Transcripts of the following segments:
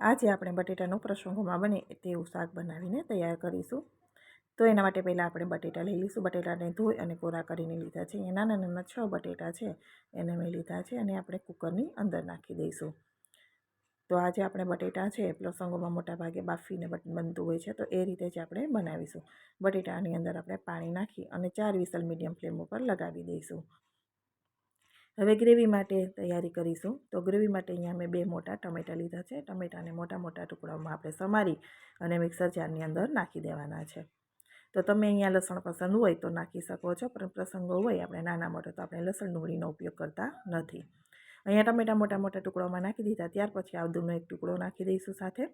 આજે આપણે બટેટાનું પ્રસંગોમાં બને તેવું શાક બનાવીને તૈયાર કરીશું। તો એના માટે પહેલાં આપણે બટેટા લઈ લઈશું। બટેટાને ધોઈ અને કોરા કરીને લીધા છે। અહીંયા નાના નાના 6 બટેટા છે એને મેં લીધા છે અને આપણે કુકરની અંદર નાખી દઈશું। તો આજે આપણે બટેટા છે પ્રસંગોમાં મોટા ભાગે બાફીને બનતું હોય છે, તો એ રીતે જ આપણે બનાવીશું। બટેટાની અંદર આપણે પાણી નાખી અને 4 વિસલ મીડિયમ ફ્લેમ ઉપર લગાવી દઈશું। હવે ગ્રેવી માટે તૈયારી કરીશું। તો ગ્રેવી માટે અહીંયા મેં 2 મોટા ટમેટાં લીધા છે। ટમેટાને મોટા મોટા ટુકડાઓમાં આપણે સમારી અને મિક્સર જારની અંદર નાખી દેવાના છે। તો તમે અહીંયા લસણ પસંદ હોય તો નાખી શકો છો, પણ પ્રસંગો હોય આપણે નાના મોટા તો આપણે લસણ ડુંગળીનો ઉપયોગ કરતા નથી। અહીંયા ટમેટાં મોટા મોટા ટુકડાઓમાં નાખી દીધા। ત્યાર પછી આદુનો એક ટુકડો નાખી દઈશું સાથે।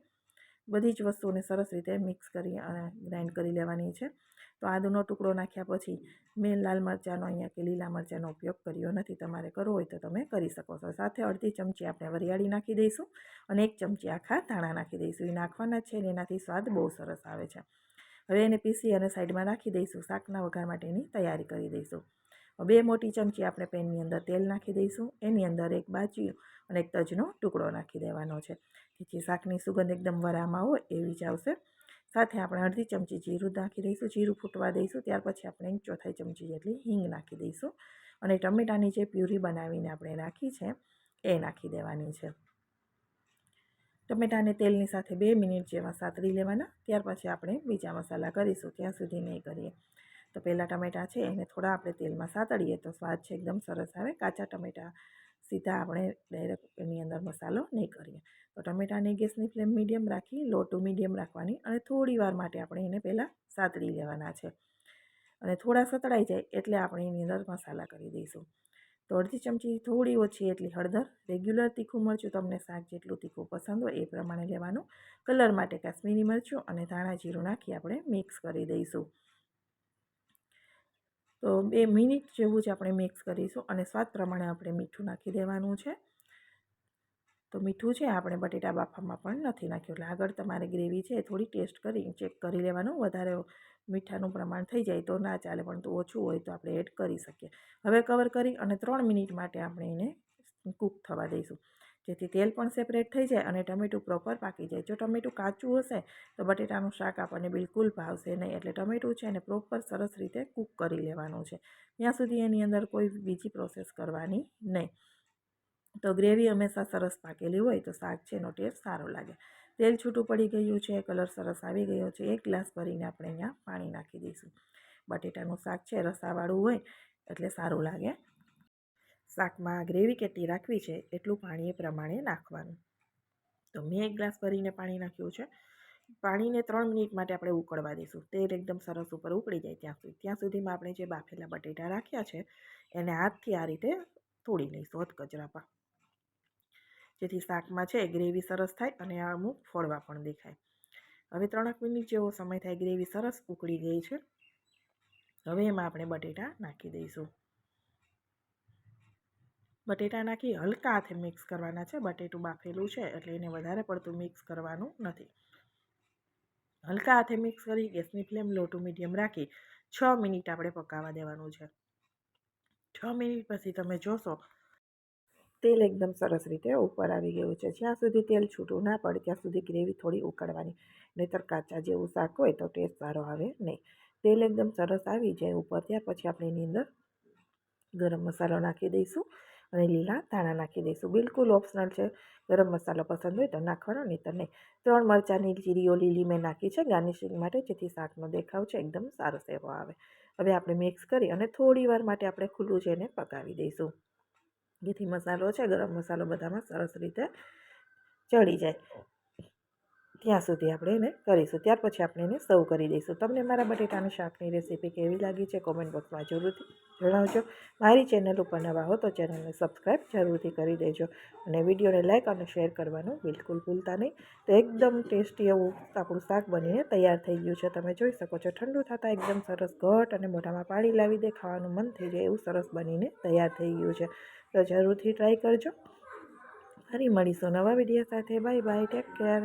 બધી જ વસ્તુઓને સરસ રીતે મિક્સ કરી અને ગ્રાઇન્ડ કરી લેવાની છે। તો આદુનો ટુકડો નાખ્યા પછી મેં લાલ મરચાંનો અહીંયા કે લીલા મરચાંનો ઉપયોગ કર્યો નથી, તમારે કરવો હોય તો તમે કરી શકો છો। સાથે અડધી ચમચી આપણે વરિયાળી નાખી દઈશું અને 1 ચમચી આખા ધાણા નાખી દઈશું। એ નાખવાના છે ને એનાથી સ્વાદ બહુ સરસ આવે છે। હવે એને પીસી અને સાઈડમાં રાખી દઈશું। શાકના વઘાર માટેની તૈયારી કરી દઈશું। 2 મોટી ચમચી આપણે પેનની અંદર તેલ નાખી દઈશું। એની અંદર 1 બાચી અને 1 તજનો ટુકડો નાખી દેવાનો છે, જેથી શાકની સુગંધ એકદમ વરામાં હોય એવી જ આવશે। સાથે આપણે અડધી ચમચી જીરું નાખી દઈશું। જીરું ફૂટવા દઈશું। ત્યાર પછી આપણે 1/4 ચમચી જેટલી હિંગ નાખી દઈશું અને ટમેટાની જે પ્યુરી બનાવીને આપણે રાખી છે એ નાખી દેવાની છે। ટમેટાને તેલની સાથે 2 મિનિટ જેવા સાતળી લેવાના। ત્યાર પછી આપણે બીજા મસાલા કરીશું, ત્યાં સુધી નહીં કરીએ। તો પહેલાં ટમેટાં છે એને થોડા આપણે તેલમાં સાતળીએ તો સ્વાદ છે એકદમ સરસ આવે। કાચા ટમેટાં સીધા આપણે ડાયરેક્ટ એની અંદર મસાલો નહીં કરીએ। તો ટમેટાની ગેસની ફ્લેમ મીડિયમ રાખી, લો ટુ મીડિયમ રાખવાની અને થોડી વાર માટે આપણે એને પહેલાં સાતળી લેવાના છે અને થોડા સતળાઈ જાય એટલે આપણે એની અંદર મસાલા કરી દઈશું। તો અડધી ચમચી થોડી ઓછી એટલી હળદર, રેગ્યુલર તીખું મરચું તમને શાક જેટલું તીખું પસંદ હોય એ પ્રમાણે લેવાનું। કલર માટે કાશ્મીરી મરચું અને ધાણા જીરું નાખી આપણે મિક્સ કરી દઈશું। તો 2 મિનિટ જેવું જ આપણે મિક્સ કરીશું અને સ્વાદ પ્રમાણે આપણે મીઠું નાખી દેવાનું છે। તો મીઠું છે આપણે બટેટા બાફામાં પણ નથી નાખ્યું, એટલે આગળ તમારે ગ્રેવી છે થોડી ટેસ્ટ કરી ચેક કરી લેવાનું। વધારે મીઠાનું પ્રમાણ થઈ જાય તો ના ચાલે, પણ તો ઓછું હોય તો આપણે એડ કરી શકીએ। હવે કવર કરી અને 3 મિનિટ માટે આપણે એને કૂક થવા દઈશું, જેથી તેલ પણ સેપરેટ થઈ જાય અને ટમેટું પ્રોપર પાકી જાય। જો ટમેટું કાચું હશે તો બટેટાનું શાક આપણને બિલકુલ ભાવશે નહીં, એટલે ટમેટું છે એને પ્રોપર સરસ રીતે કૂક કરી લેવાનું છે, ત્યાં સુધી એની અંદર કોઈ બીજી પ્રોસેસ કરવાની નહીં। તો ગ્રેવી હંમેશા સરસ પાકેલી હોય તો શાક છે એનો ટેસ્ટ સારો લાગે। તેલ છૂટું પડી ગયું છે, કલર સરસ આવી ગયો છે। 1 ગ્લાસ ભરીને આપણે અહીંયા પાણી નાખી દઈશું। બટેટાનું શાક છે રસાવાળું હોય એટલે સારું લાગે। શાકમાં ગ્રેવી કેટલી રાખવી છે એટલું પાણી એ પ્રમાણે નાખવાનું। તો મેં 1 ગ્લાસ ભરીને પાણી નાખ્યું છે। પાણીને 3 મિનિટ માટે આપણે ઉકળવા દઈશું। તેલ એકદમ સરસ ઉપર ઉકળી જાય ત્યાં સુધીમાં આપણે જે બાફેલા બટેટા રાખ્યા છે એને હાથથી આ રીતે તોડી લઈશું અધકચરા, જેથી શાકમાં છે ગ્રેવી સરસ થાય અને અમુક ફોડવા પણ દેખાય। હવે 3 મિનિટ જેવો સમય થાય, ગ્રેવી સરસ ઉકળી ગઈ છે। હવે એમાં આપણે બટેટા નાખી દઈશું। બટેટા નાખી હલકા હાથે મિક્સ કરવાના છે। બટેટું બાફેલું છે એટલે એને વધારે પડતું મિક્સ કરવાનું નથી। હલકા હાથે મિક્સ કરી ગેસની flame law to medium rakhi 6 minute આપણે પકાવવા દેવાનું છે। 6 મિનિટ પછી તમે જોશો તેલ એકદમ સરસ રીતે ઉપર આવી ગયું છે। જ્યાં સુધી તેલ છૂટું ના પડે ત્યાં સુધી ગ્રેવી થોડી ઉકળવાની, નહીંતર કાચા જેવું શાક હોય તો ટેસ્ટ સારો આવે નહીં। તેલ એકદમ સરસ આવી જાય ઉપર, ત્યાર પછી આપણે એની અંદર ગરમ મસાલો નાખી દઈશું અને લીલા ધાણા નાખી દઈશું। બિલકુલ ઓપ્શનલ છે, ગરમ મસાલો પસંદ હોય તો નાખવાનો, નહીંતર નહીં। 3 મરચાંની જીરીઓ લીલી મેં નાખી છે ગાર્નિશિંગ માટે, જેથી શાકનો દેખાવ છે એકદમ સારો સેવો આવે। હવે આપણે મિક્સ કરી અને થોડી વાર માટે આપણે ખુલ્લું છે એને પકાવી દઈશું, જેથી મસાલો છે ગરમ મસાલો બધામાં સરસ રીતે ચડી જાય ત્યાં સુધી આપણે એને કરીશું। ત્યાર પછી આપણે એને સર્વ કરી દઈશું। તમને મારા બટેટાની શાકની રેસીપી કેવી લાગી છે કોમેન્ટ બોક્સમાં જરૂરથી જણાવજો। મારી ચેનલ ઉપર નવા હો તો ચેનલને સબસ્ક્રાઈબ જરૂરથી કરી દેજો અને વિડીયોને લાઇક અને શેર કરવાનું બિલકુલ ભૂલતા નહીં। તો એકદમ ટેસ્ટી એવું આપણું શાક બનીને તૈયાર થઈ ગયું છે, તમે જોઈ શકો છો। ઠંડુ થતાં એકદમ સરસ ઘટ અને મોઢામાં પાણી લાવી દે, ખાવાનું મન થઈ જાય એવું સરસ બનીને તૈયાર થઈ ગયું છે। તો જરૂરથી ટ્રાય કરજો। ફરી મળીશું નવા વિડીયો સાથે। Bye bye, take care.